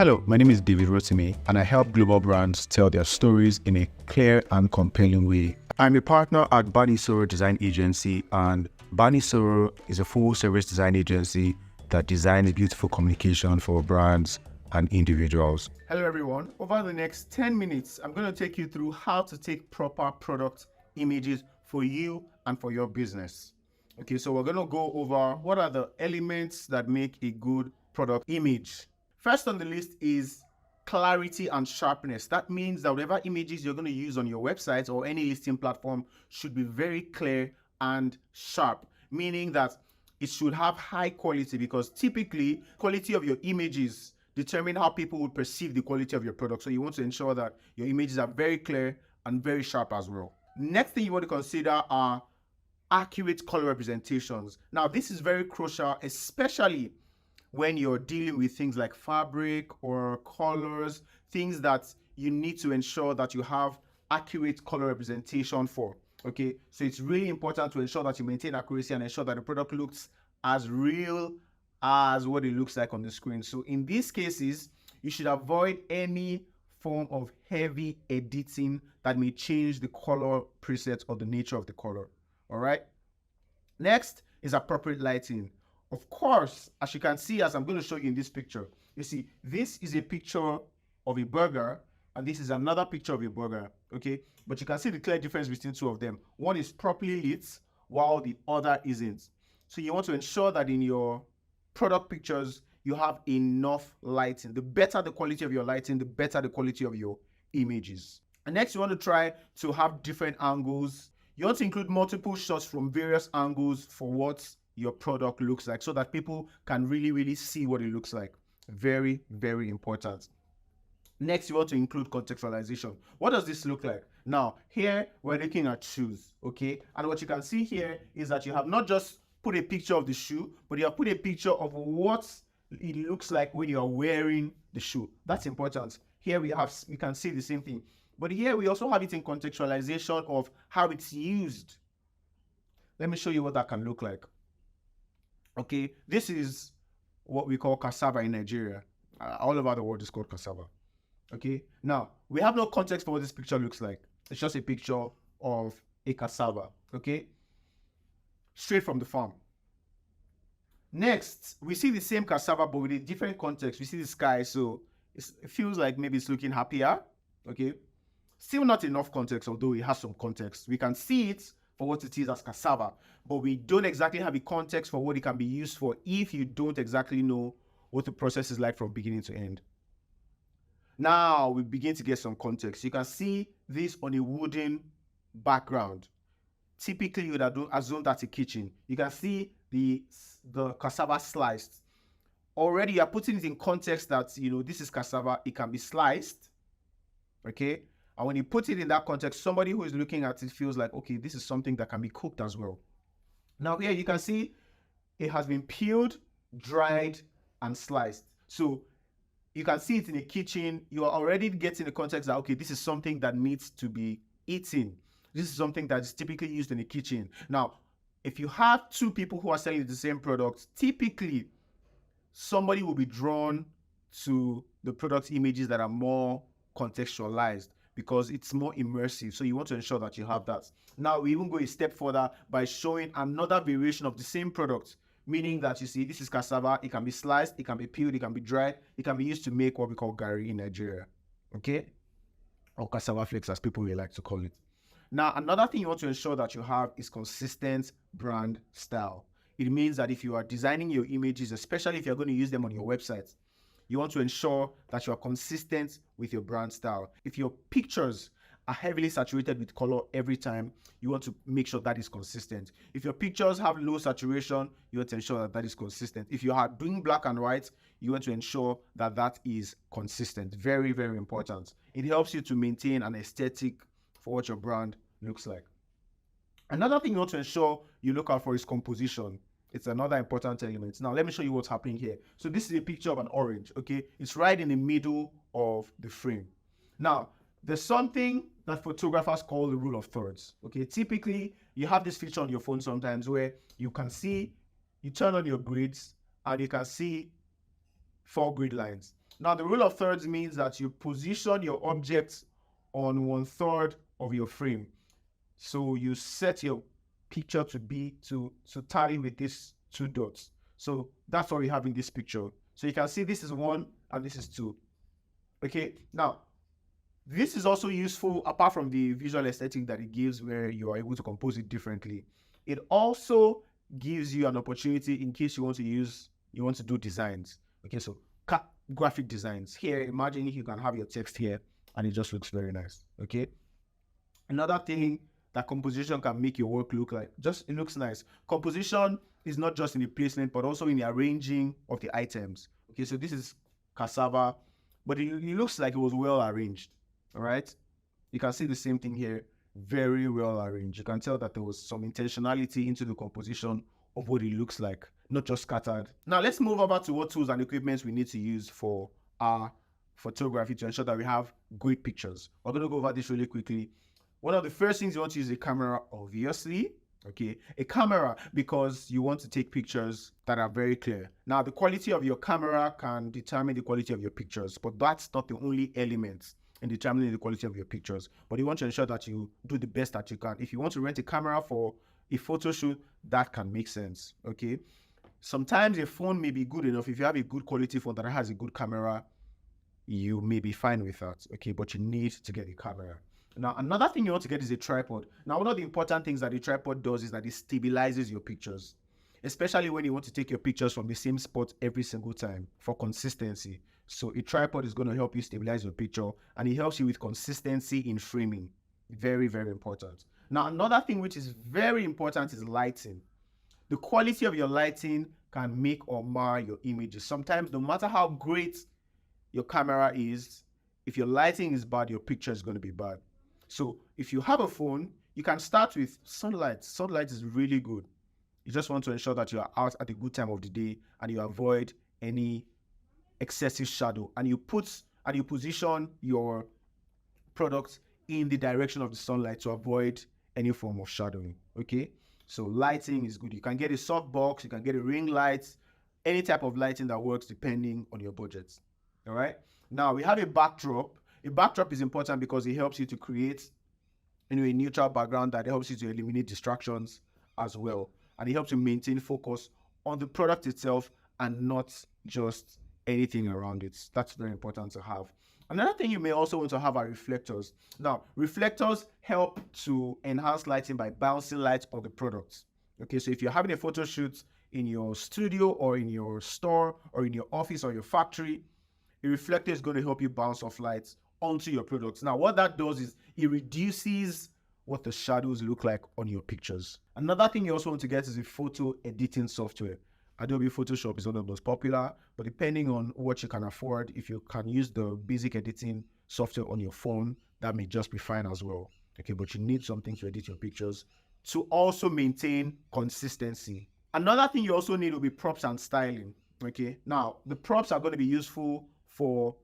Hello, my name is David Rotimi, and I help global brands tell their stories in a clear and compelling way. I'm a partner at Banisoro Design Agency, and Banisoro is a full-service design agency that designs beautiful communication for brands and individuals. Hello everyone. Over the next 10 minutes, I'm going to take you through how to take proper product images for you and for your business. Okay, so we're going to go over what are the elements that make a good product image. First on the list is clarity and sharpness. That means that whatever images you're going to use on your website or any listing platform should be very clear and sharp, meaning that it should have high quality, because typically quality of your images determine how people will perceive the quality of your product. So you want to ensure that your images are very clear and very sharp as well. Next thing you want to consider are accurate color representations. Now, this is very crucial, especially when you're dealing with things like fabric or colors, things that you need to ensure that you have accurate color representation for. Okay, so it's really important to ensure that you maintain accuracy and ensure that the product looks as real as what it looks like on the screen. So in these cases, you should avoid any form of heavy editing that may change the color preset or the nature of the color. All right. Next is appropriate lighting. Of course, as you can see, as I'm going to show you in this picture, you see, this is a picture of a burger, and this is another picture of a burger, okay? But you can see the clear difference between two of them. One is properly lit, while the other isn't. So you want to ensure that in your product pictures, you have enough lighting. The better the quality of your lighting, the better the quality of your images. And next, you want to try to have different angles. You want to include multiple shots from various angles for what your product looks like, so that people can really see what it looks like. Very, very important. Next, you want to include contextualization. What does this look like? Now, here we're looking at shoes, okay? And what you can see here is that you have not just put a picture of the shoe, but you have put a picture of what it looks like when you are wearing the shoe. That's important. Here we can see the same thing. But here we also have it in contextualization of how it's used. Let me show you what that can look like. Okay, this is what we call cassava in Nigeria. All over the world is called cassava. Okay, now we have no context for what this picture looks like. It's just a picture of a cassava. Okay, straight from the farm. Next, we see the same cassava but with a different context. We see the sky, so it feels like maybe it's looking happier. Okay, still not enough context, although it has some context. We can see it for what it is as cassava, but we don't exactly have a context for what it can be used for if you don't exactly know what the process is like from beginning to end. Now we begin to get some context. You can see this on a wooden background. Typically, you would assume that's a kitchen. You can see the cassava sliced. Already, you're putting it in context that, you know, this is cassava. It can be sliced, okay? And when you put it in that context, somebody who is looking at it feels like, okay, this is something that can be cooked as well. Now here you can see it has been peeled, dried, and sliced. So you can see it in a kitchen. You are already getting the context that, okay, this is something that needs to be eaten. This is something that is typically used in a kitchen. Now, if you have two people who are selling the same product, typically somebody will be drawn to the product images that are more contextualized, because it's more immersive. So you want to ensure that you have that. Now we even go a step further by showing another variation of the same product, meaning that you see this is cassava. It can be sliced, it can be peeled, it can be dried, it can be used to make what we call gari in Nigeria, okay, or cassava flakes as people will like to call it. Now another thing you want to ensure that you have is consistent brand style. It means that if you are designing your images, especially if you're going to use them on your website, you want to ensure that you are consistent with your brand style. If your pictures are heavily saturated with color every time, you want to make sure that is consistent. If your pictures have low saturation, you want to ensure that that is consistent. If you are doing black and white, you want to ensure that that is consistent. Very, very important. It helps you to maintain an aesthetic for what your brand looks like. Another thing you want to ensure you look out for is composition. It's another important element. Now, let me show you what's happening here. So this is a picture of an orange, okay? It's right in the middle of the frame. Now, there's something that photographers call the rule of thirds, okay? Typically, you have this feature on your phone sometimes where you can see, you turn on your grids and you can see 4 grid lines. Now, the rule of thirds means that you position your objects on 1/3 of your frame. So you set your picture to tally with these two dots. So that's what we have in this picture. So you can see this is 1 and this is 2. Okay, now this is also useful apart from the visual aesthetic that it gives where you are able to compose it differently. It also gives you an opportunity in case you want to do designs. Okay, so graphic designs. Here, imagine you can have your text here and it just looks very nice. Okay. Another thing that composition can make your work look like, just it looks nice. Composition is not just in the placement, but also in the arranging of the items. Okay, so this is cassava, but it looks like it was well arranged. All right. You can see the same thing here, very well arranged. You can tell that there was some intentionality into the composition of what it looks like, not just scattered. Now let's move over to what tools and equipment we need to use for our photography to ensure that we have great pictures. We're going to go over this really quickly. One of the first things you want to use is a camera, obviously. Okay, a camera because you want to take pictures that are very clear. Now, the quality of your camera can determine the quality of your pictures, but that's not the only element in determining the quality of your pictures. But you want to ensure that you do the best that you can. If you want to rent a camera for a photo shoot, that can make sense. Okay, sometimes a phone may be good enough. If you have a good quality phone that has a good camera, you may be fine with that. Okay, but you need to get a camera. Now, another thing you want to get is a tripod. Now, one of the important things that the tripod does is that it stabilizes your pictures, especially when you want to take your pictures from the same spot every single time for consistency. So a tripod is going to help you stabilize your picture, and it helps you with consistency in framing. Very, very important. Now, another thing which is very important is lighting. The quality of your lighting can make or mar your images. Sometimes, no matter how great your camera is, if your lighting is bad, your picture is going to be bad. So if you have a phone, you can start with sunlight. Sunlight is really good. You just want to ensure that you are out at a good time of the day and you avoid any excessive shadow. And you position your product in the direction of the sunlight to avoid any form of shadowing. Okay. So lighting is good. You can get a softbox, you can get a ring light, any type of lighting that works depending on your budget. All right. Now we have a backdrop. A backdrop is important because it helps you to create a neutral background that helps you to eliminate distractions as well. And it helps you maintain focus on the product itself and not just anything around it. That's very important to have. Another thing you may also want to have are reflectors. Now, reflectors help to enhance lighting by bouncing light on the product. Okay, so if you're having a photo shoot in your studio or in your store or in your office or your factory, a reflector is going to help you bounce off lights onto your products. Now, what that does is it reduces what the shadows look like on your pictures. Another thing you also want to get is a photo editing software. Adobe Photoshop is one of the most popular, but depending on what you can afford, if you can use the basic editing software on your phone, that may just be fine as well. Okay, but you need something to edit your pictures to also maintain consistency. Another thing you also need will be props and styling. Okay, now the props are going to be useful for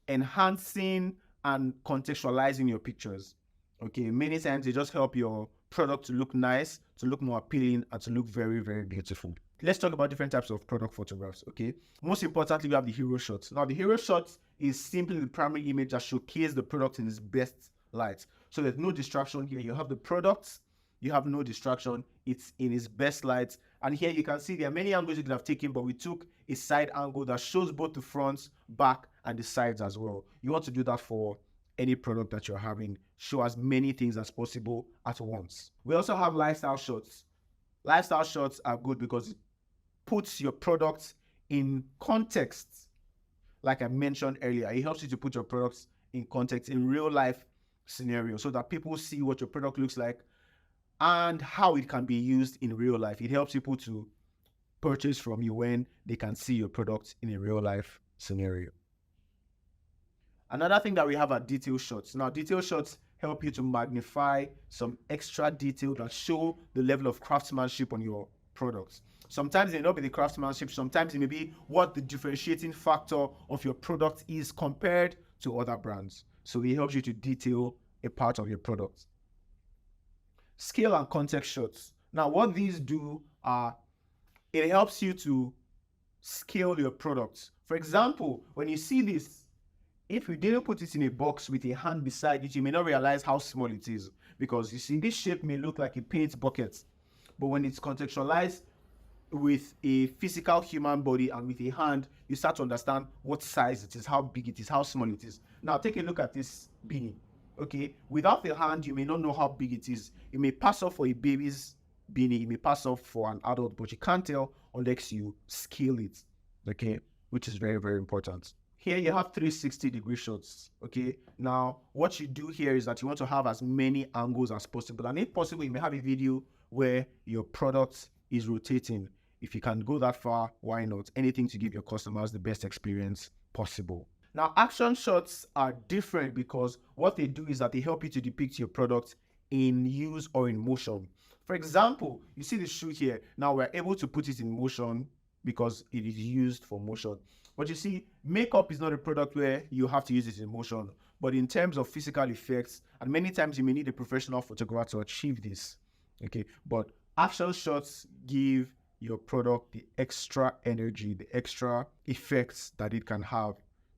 enhancing and contextualizing your pictures. Okay, many times they just help your product to look nice, to look more appealing, and to look very, very beautiful. Let's talk about different types of product photographs. Okay, most importantly, we have the hero shots. Now, the hero shots is simply the primary image that showcases the product in its best light. So there's no distraction here. You have the product, you have no distraction. It's in its best light. And here you can see there are many angles you could have taken, but we took a side angle that shows both the front, back, and the sides as well. You want to do that for any product that you're having. Show as many things as possible at once. We also have lifestyle shots. Lifestyle shots are good because it puts your product in context. Like I mentioned earlier, it helps you to put your products in context in real life scenarios so that people see what your product looks like and how it can be used in real life. It helps people to purchase from you when they can see your product in a real life scenario. Another thing that we have are detail shots. Now, detail shots help you to magnify some extra detail that show the level of craftsmanship on your products. Sometimes it may not be the craftsmanship, sometimes it may be what the differentiating factor of your product is compared to other brands. So it helps you to detail a part of your product. Scale and context shots. Now, what these do are, it helps you to scale your products For example, when you see this, if you didn't put it in a box with a hand beside it, you may not realize how small it is, because you see this shape may look like a paint bucket, but when it's contextualized with a physical human body and with a hand, you start to understand what size it is, how big it is, how small it is. Now take a look at this beanie. Okay, without a hand, you may not know how big it is. It may pass off for a baby's beanie, it may pass off for an adult, but you can't tell unless you scale it. Okay, which is very, very important. Here you have 360-degree shots. Okay, now what you do here is that you want to have as many angles as possible, and if possible, you may have a video where your product is rotating. If you can go that far, why not? Anything to give your customers the best experience possible. Now, action shots are different because what they do is that they help you to depict your product in use or in motion. For example, you see the shoe here. Now we're able to put it in motion because it is used for motion. But you see, makeup is not a product where you have to use it in motion, but in terms of physical effects, and many times you may need a professional photographer to achieve this. Okay, but action shots give your product the extra energy, the extra effects that it can have,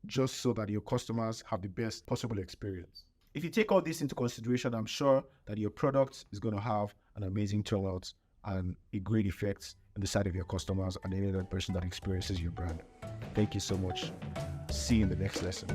just so that your customers have the best possible experience. If you take all this into consideration, I'm sure that your product is going to have an amazing turnout and a great effect on the side of your customers and any other person that experiences your brand. Thank you so much. See you in the next lesson.